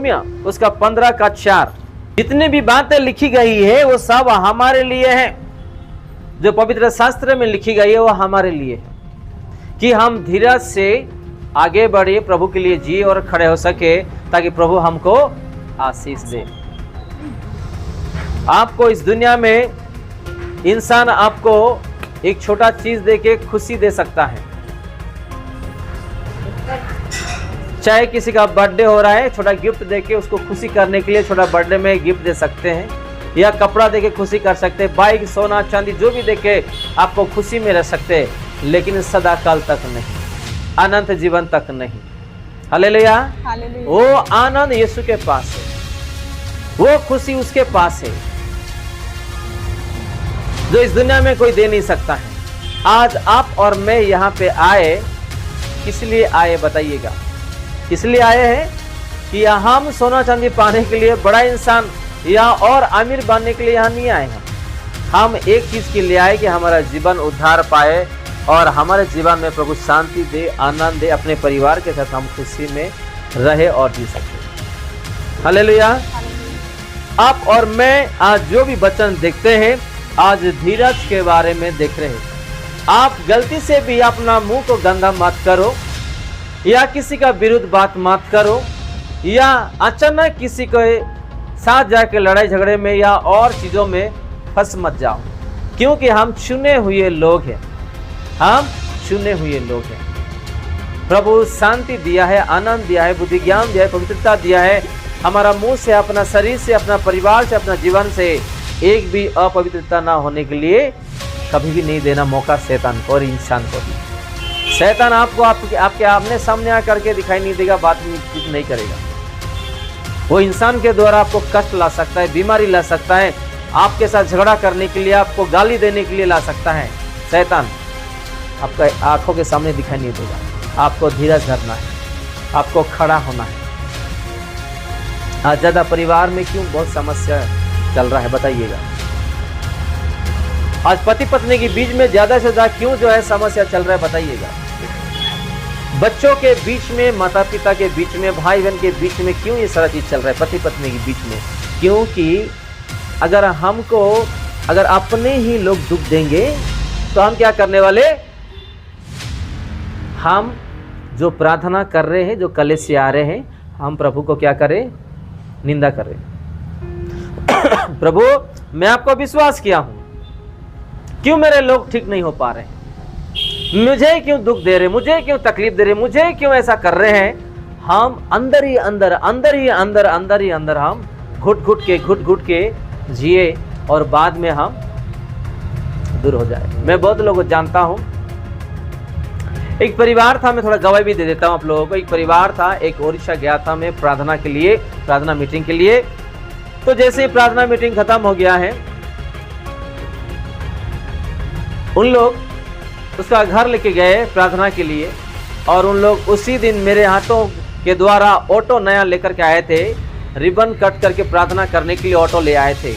Romeo उसका 15 का 4, जितनी भी बातें लिखी गई है वो सब हमारे लिए है। जो पवित्र शास्त्र में लिखी गई है वो हमारे लिए है कि हम धीरज से आगे बढ़े, प्रभु के लिए जिए और खड़े हो सके, ताकि प्रभु हमको आशीष दे। आपको इस दुनिया में इंसान आपको एक छोटा चीज देके खुशी दे सकता है। चाहे किसी का बर्थडे हो रहा है, छोटा गिफ्ट देके उसको खुशी करने के लिए छोटा बर्थडे में गिफ्ट दे सकते हैं, या कपड़ा देके खुशी कर सकते हैं, बाइक, सोना चांदी जो भी देके आपको खुशी में रह सकते हैं, लेकिन सदा काल तक नहीं, अनंत जीवन तक नहीं। हालेलुया। वो आनंद यीशु के पास है, वो खुशी उसके पास है जो इस दुनिया में कोई दे नहीं सकता है। आज आप और मैं यहाँ पे आए, किस लिए आए बताइएगा? इसलिए आए हैं कि हम सोना चांदी पाने के लिए, बड़ा इंसान या और अमीर बनने के लिए यहाँ नहीं आए हैं। हम एक चीज के लिए आए कि हमारा जीवन उद्धार पाए और हमारे जीवन में प्रभु शांति दे, आनंद दे, अपने परिवार के साथ हम खुशी में रहे और जी सके। हालेलुया। आप और मैं आज जो भी वचन देखते हैं, आज धीरज के बारे में देख रहे हैं। आप गलती से भी अपना मुंह को गंदा मत करो, या किसी का विरुद्ध बात मत करो, या अचानक किसी के साथ जाके लड़ाई झगड़े में या और चीजों में फंस मत जाओ, क्योंकि हम चुने हुए लोग हैं। हम चुने हुए लोग हैं। प्रभु शांति दिया है, आनंद दिया है, बुद्धि ज्ञान दिया है, पवित्रता दिया है। हमारा मुंह से, अपना शरीर से, अपना परिवार से, अपना जीवन से एक भी अपवित्रता ना होने के लिए कभी भी नहीं देना मौका शैतान को और इंसान को भी। शैतान आपको आपके आमने सामने आकर के दिखाई नहीं देगा, बात नहीं करेगा। वो इंसान के द्वारा आपको कष्ट ला सकता है, बीमारी ला सकता है, आपके साथ झगड़ा करने के लिए, आपको गाली देने के लिए ला सकता है। शैतान आपका आंखों के सामने दिखाई नहीं देगा। आपको धीरज धरना है, आपको खड़ा होना है। आज ज्यादा परिवार में क्यों बहुत समस्या चल रहा है बताइएगा? आज पति पत्नी के बीच में ज्यादा से ज्यादा क्यों जो है समस्या चल रहा है बताइएगा? बच्चों के बीच में, माता पिता के बीच में, भाई बहन के बीच में क्यों ये सारा चीज चल रहा है? पति पत्नी के बीच में क्योंकि अगर अपने ही लोग दुख देंगे तो हम क्या करने वाले? हम जो प्रार्थना कर रहे हैं, जो कलेश आ रहे हैं, हम प्रभु को क्या करें? निंदा करें। प्रभु मैं आपको विश्वास किया हूं, क्यों मेरे लोग ठीक नहीं हो पा रहे? मुझे क्यों दुख दे रहे, मुझे क्यों तकलीफ दे रहे, मुझे क्यों ऐसा कर रहे हैं? हम अंदर ही अंदर हम घुट घुट के जिए और बाद में हम दूर हो जाए। मैं बहुत लोगों को जानता हूं। एक परिवार था, मैं थोड़ा गवाही भी दे देता हूं आप लोगों को। एक परिवार था, एक ओडिशा गया था मैं प्रार्थना के लिए, प्रार्थना मीटिंग के लिए। तो जैसे ही प्रार्थना मीटिंग खत्म हो गया है, उन लोग उसका घर लेके गए प्रार्थना के लिए, और उन लोग उसी दिन मेरे हाथों के द्वारा ऑटो नया लेकर के आए थे। रिबन कट करके प्रार्थना करने के लिए ऑटो ले आए थे,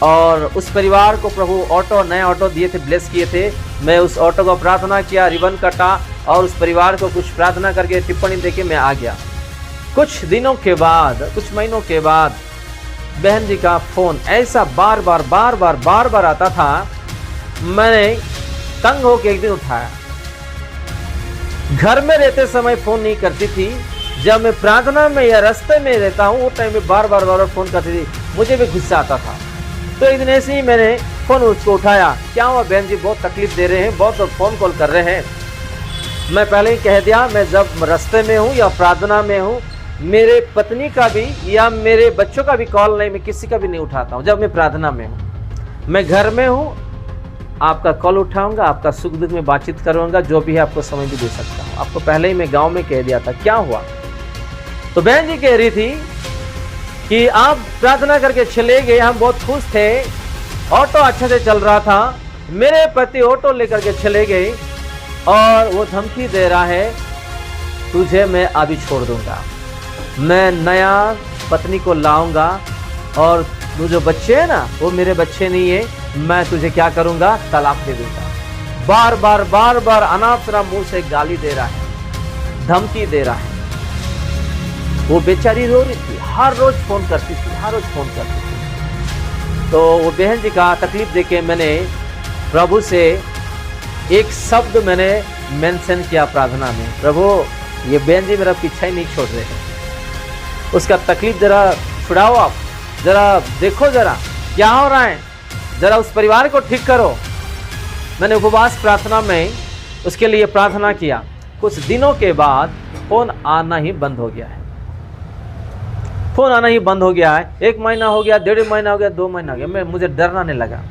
और उस परिवार को प्रभु नया ऑटो दिए थे, ब्लेस किए थे। मैं उस ऑटो को प्रार्थना किया, रिबन कटा, और उस परिवार को कुछ प्रार्थना करके टिप्पणी देके मैं आ गया। कुछ दिनों के बाद, कुछ महीनों के बाद बहन जी का फोन ऐसा बार बार आता था। मैंने तंग होकर एक दिन उठाया। घर में रहते समय फोन नहीं करती थी, जब मैं प्रार्थना में या रास्ते में रहता हूँ उस टाइम में बार बार फोन करती थी। मुझे भी गुस्सा आता था। तो एक दिन ऐसे ही मैंने फोन उसको उठाया। क्या हुआ बहन जी, बहुत तकलीफ दे रहे हैं, बहुत फोन कॉल कर रहे हैं। मैं पहले ही कह दिया, मैं जब रास्ते में हूँ या प्रार्थना में हूँ, मेरे पत्नी का भी या मेरे बच्चों का भी कॉल नहीं, मैं किसी का भी नहीं उठाता हूँ। जब मैं प्रार्थना में हूँ, मैं घर में हूँ, आपका कॉल उठाऊंगा, आपका सुख दुख में बातचीत करूंगा, जो भी है आपको समय भी दे सकता हूँ। आपको पहले ही मैं गांव में कह दिया था। क्या हुआ? तो बहन जी कह रही थी कि आप प्रार्थना करके चले गए, हम बहुत खुश थे, ऑटो अच्छे से चल रहा था। मेरे पति ऑटो लेकर के चले गए और वो धमकी दे रहा है, तुझे मैं अभी छोड़ दूंगा, मैं नया पत्नी को लाऊंगा, और वो जो बच्चे हैं ना, वो मेरे बच्चे नहीं है, मैं तुझे क्या करूंगा? तलाक दे दूंगा। बार बार अनाप शनाप मुंह से गाली दे रहा है, धमकी दे रहा है। वो बेचारी रो रही थी, हर रोज फोन करती थी। तो वो बहन जी का तकलीफ देखे मैंने प्रभु से एक शब्द मैंने मेंशन किया प्रार्थना में, प्रभु ये बहन जी मेरा पीछा ही नहीं छोड़ रहे हैं, उसका तकलीफ जरा छुड़ाओ, आप जरा देखो जरा क्या हो रहा है, जरा उस परिवार को ठीक करो। मैंने उपवास प्रार्थना में उसके लिए प्रार्थना किया। कुछ दिनों के बाद फोन आना ही बंद हो गया है, फोन आना ही बंद हो गया है। 1 महीना हो गया, 1.5 महीना हो गया, 2 महीना हो गया, मुझे डर आने लगा,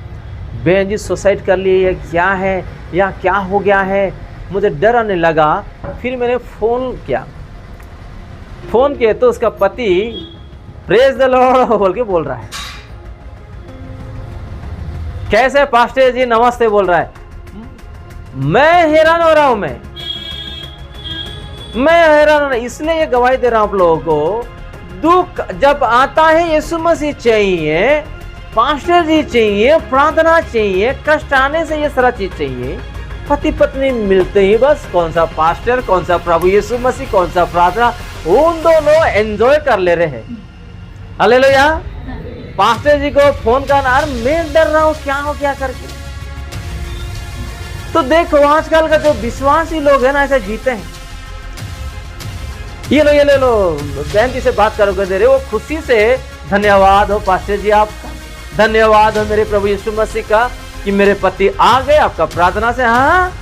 बहन जी सुसाइड कर ली है क्या है या क्या हो गया है, मुझे डर आने लगा। फिर मैंने फोन किया तो उसका पति प्रेज द लॉर्ड बोल के बोल रहा है, कैसे पास्टर जी नमस्ते बोल रहा है। मैं हैरान हो रहा हूं, मैं हैरान हो रहा, इसलिए ये गवाही दे रहा हूं आप लोगों को। दुख जब आता है यीशु मसीह चाहिए, पास्टर जी चाहिए, प्रार्थना चाहिए, कष्ट आने से ये सारा चीज चाहिए। पति पत्नी मिलते ही बस कौन सा पास्टर, कौन सा प्रभु यीशु मसीह, कौन सा प्रार्थना, उन दोनों एंजॉय कर ले रहे हैं। हालेलुया। पास्टर जी को फोन करना, मैं डर रहा हूं क्या हो क्या करके। तो देखो आजकल का जो विश्वासी लोग है ना ऐसे जीते हैं। ये लो बहन जी से बात करोगे दे रहे वो खुशी से, धन्यवाद हो पास्टर जी आपका, धन्यवाद हो मेरे प्रभु यीशु मसीह का कि मेरे पति आ गए आपका प्रार्थना से। हाँ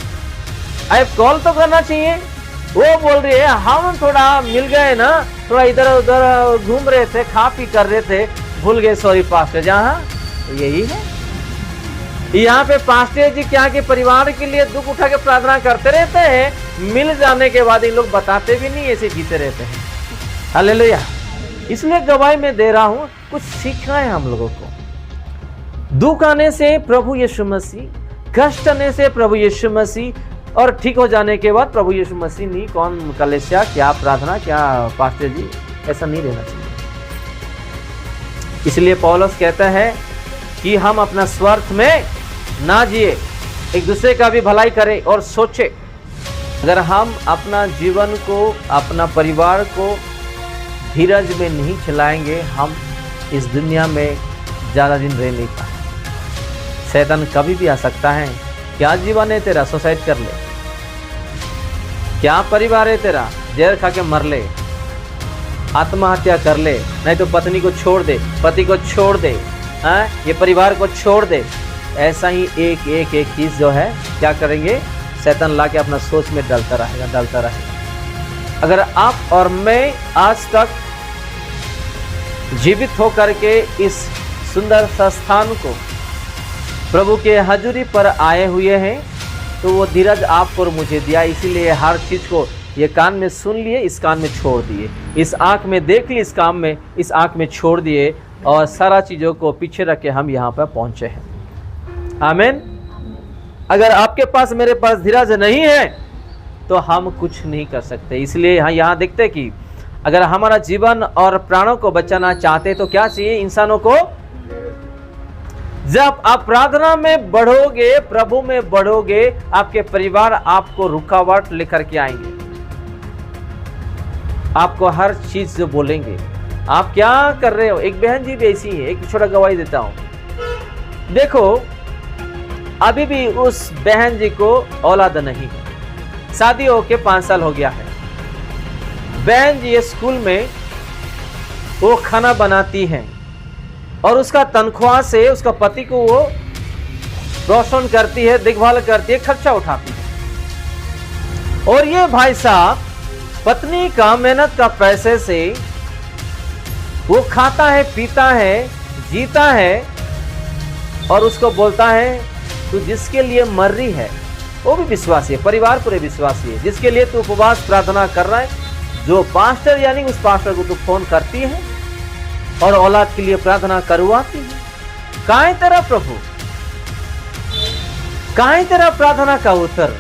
अब कॉल तो करना चाहिए। वो बोल रही है हम थोड़ा मिल गए ना, थोड़ा इधर उधर घूम रहे थे, खा पी कर रहे थे, भूल गए, सॉरी पास्टर। जहाँ यही है, यहाँ पे पास्टर जी क्या कि परिवार के लिए दुख उठा के प्रार्थना करते रहते हैं, मिल जाने के बाद इन लोग बताते भी नहीं, ऐसे जीते रहते हैं। हालेलुया। इसलिए गवाही में दे रहा हूं, कुछ सीखना है हम लोगों को। दुख आने से प्रभु यीशु मसीह, कष्ट आने से प्रभु यीशु मसीह, और ठीक हो जाने के बाद प्रभु यीशु मसीह नहीं, कौन कलेसिया, क्या प्रार्थना, क्या पास्टर जी, ऐसा नहीं रहना चाहिए। इसलिए पौलुस कहता है कि हम अपना स्वार्थ में ना जिए, एक दूसरे का भी भलाई करें और सोचे। अगर हम अपना जीवन को, अपना परिवार को धीरज में नहीं चलाएंगे, हम इस दुनिया में ज़्यादा दिन रह नहीं पाएंगे। शैतान कभी भी आ सकता है। क्या जीवन है तेरा, सुसाइड कर ले। क्या परिवार है तेरा, जहर खा के मर ले, आत्महत्या कर ले, नहीं तो पत्नी को छोड़ दे, पति को छोड़ दे, ये परिवार को छोड़ दे। ऐसा ही एक एक एक चीज़ जो है क्या करेंगे, शैतान ला के अपना सोच में डालता रहेगा। अगर आप और मैं आज तक जीवित होकर के इस सुंदर स्थान को प्रभु के हजूरी पर आए हुए हैं, तो वो धीरज आपको और मुझे दिया। इसीलिए हर चीज़ को ये कान में सुन लिए, इस कान में छोड़ दिए, इस आँख में देख लिए, इस आँख में छोड़ दिए, और सारा चीज़ों को पीछे रख के हम यहाँ पर पहुँचे हैं। आमीन। अगर आपके पास, मेरे पास धीरज नहीं है तो हम कुछ नहीं कर सकते। इसलिए यहाँ देखते कि अगर हमारा जीवन और प्राणों को बचाना चाहते तो क्या चाहिए इंसानों को, जब आप प्रार्थना में बढ़ोगे, प्रभु में बढ़ोगे, आपके परिवार आपको रुकावट लेकर के आएंगे, आपको हर चीज जो बोलेंगे, आप क्या कर रहे हो। एक बहन जी भी ऐसी है, एक छोटा गवाही देता हूं। देखो अभी भी उस बहन जी को औलाद नहीं है, शादी होके 5 साल हो गया है। बहन जी स्कूल में वो खाना बनाती हैं और उसका तनख्वाह से उसका पति को वो रोशन करती है, देखभाल करती है, खर्चा उठाती है। और ये भाई साहब पत्नी का मेहनत का पैसे से वो खाता है, पीता है, जीता है, और उसको बोलता है तू जिसके लिए मर रही है वो भी विश्वासी है, परिवार पूरे विश्वासी है, जिसके लिए तू उपवास प्रार्थना कर रहा है, जो पास्टर यानी उस पास्टर को तू फोन करती है और औलाद के लिए प्रार्थना करवाती है। कहाँ है तेरा प्रभु, कहाँ है तेरा प्रार्थना का उत्तर।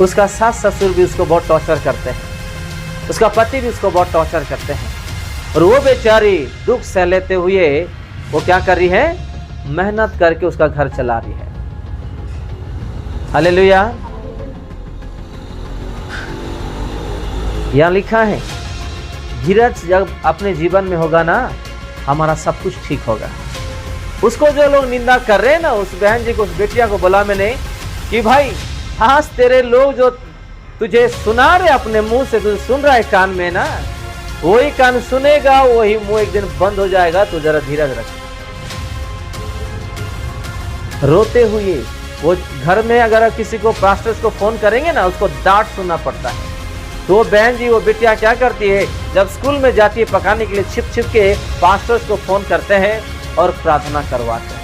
उसका सास ससुर भी उसको बहुत टॉर्चर करते हैं, उसका पति भी उसको बहुत टॉर्चर करते हैं, और वो बेचारी दुख सह लेते हुए वो क्या कर रही है, मेहनत करके उसका घर चला रही है। हालेलुया। यहां लिखा है धीरज जब अपने जीवन में होगा ना, हमारा सब कुछ ठीक होगा। उसको जो लोग निंदा कर रहे हैं ना, उस बहन जी को, उस बेटिया को बोला मैंने कि भाई आज तेरे लोग जो तुझे सुना रहे अपने मुंह से, तुझे सुन रहा है कान में ना, वही कान सुनेगा, वही मुंह एक दिन बंद हो जाएगा। तो जरा धीरज रख। रोते हुए वो घर में अगर किसी को पास्टर्स को फोन करेंगे ना, उसको डांट सुनना पड़ता है। तो वो बहन जी, वो बेटियां क्या करती है, जब स्कूल में जाती है पकाने के लिए, छिप छिप के पास्टर्स को फोन करते हैं और प्रार्थना करवाते हैं।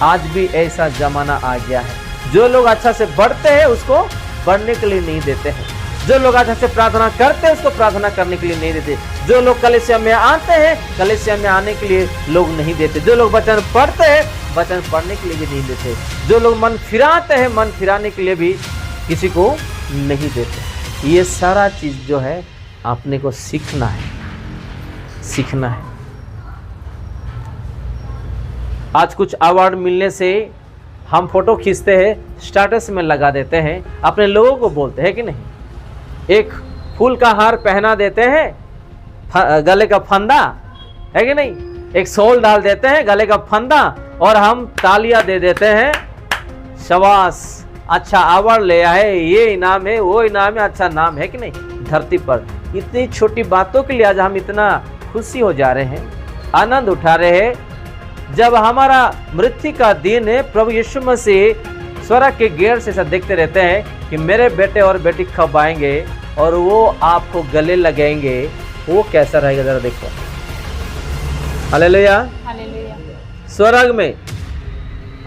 आज भी ऐसा जमाना आ गया है। जो लोग अच्छा से बढ़ते हैं उसको बढ़ने के लिए नहीं देते हैं। जो लोग अच्छा से प्रार्थना करते हैं उसको प्रार्थना करने के लिए नहीं देते। जो लोग कलीसिया में आते हैं, कलीसिया में आने के लिए लोग नहीं देते। जो लोग वचन पढ़ते हैं, वचन पढ़ने के लिए भी नहीं देते। जो लोग मन फिराते हैं, मन फिराने के लिए भी किसी को नहीं देते। ये सारा चीज जो है आपने को सीखना है, सीखना है। आज कुछ अवार्ड मिलने से हम फोटो खींचते हैं, स्टेटस में लगा देते हैं, अपने लोगों को बोलते हैं कि नहीं। एक फूल का हार पहना देते हैं, गले का फंदा है कि नहीं, एक शॉल डाल देते हैं, गले का फंदा, और हम तालियां दे देते हैं, शाबाश अच्छा अवार्ड ले आए, ये इनाम है, वो इनाम है, अच्छा नाम है कि नहीं। धरती पर इतनी छोटी बातों के लिए आज हम इतना खुशी हो जा रहे हैं, आनंद उठा रहे हैं। जब हमारा मृत्यु का दिन है, प्रभु यीशु मसीह स्वर्ग के गेट से ऐसा देखते रहते हैं कि मेरे बेटे और बेटी कब आएंगे और वो आपको गले लगेंगे, वो कैसा रहेगा जरा देखो। Hallelujah, hallelujah. स्वर्ग में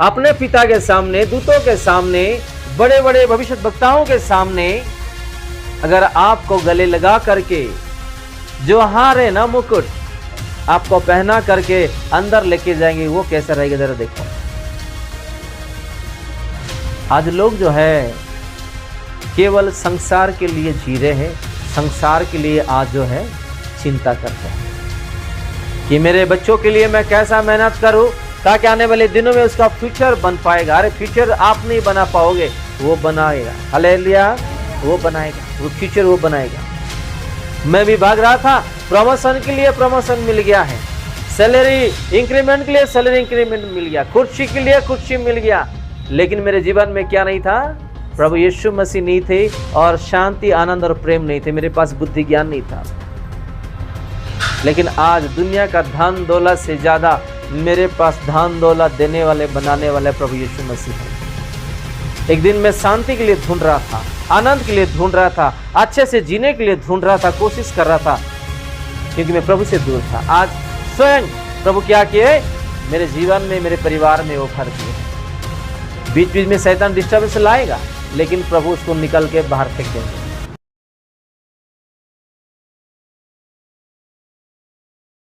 अपने पिता के सामने, दूतों के सामने, बड़े बड़े भविष्यद्वक्ताओं के सामने अगर आपको गले लगा करके जो हार है ना, मुकुट आपको पहना करके अंदर लेके जाएंगे, वो कैसा रहेगा जरा देखो। आज लोग जो है केवल संसार के लिए जी रहे हैं, संसार के लिए आज जो है चिंता करते हैं कि मेरे बच्चों के लिए मैं कैसा मेहनत करूं ताकि आने वाले दिनों में उसका फ्यूचर बन पाएगा। अरे फ्यूचर आप नहीं बना पाओगे, वो बनाएगा। हालेलुया, वो बनाएगा, वो फ्यूचर वो बनाएगा। मैं भी भाग रहा था, प्रमोशन के लिए प्रमोशन मिल गया है, सैलरी इंक्रीमेंट के लिए सैलरी इंक्रीमेंट मिल गया, कुर्सी के लिए कुर्सी मिल गया, लेकिन मेरे जीवन में क्या नहीं था, प्रभु यीशु मसीह नहीं थे, और शांति, आनंद और प्रेम नहीं थे। मेरे पास बुद्धि ज्ञान नहीं था। लेकिन आज दुनिया का धन दौलत से ज्यादा मेरे पास धन दौलत देने वाले, बनाने वाले प्रभु यीशु मसीह है। एक दिन मैं शांति के लिए ढूंढ रहा था, आनंद के लिए ढूंढ रहा था, अच्छे से जीने के लिए ढूंढ रहा था, कोशिश कर रहा था, क्योंकि मैं प्रभु से दूर था। आज स्वयं प्रभु क्या किए मेरे जीवन में, मेरे परिवार में वो भर दिए। बीच बीच में शैतान डिस्टर्बेंस लाएगा, लेकिन प्रभु उसको निकल के बाहर फेंक देंगे।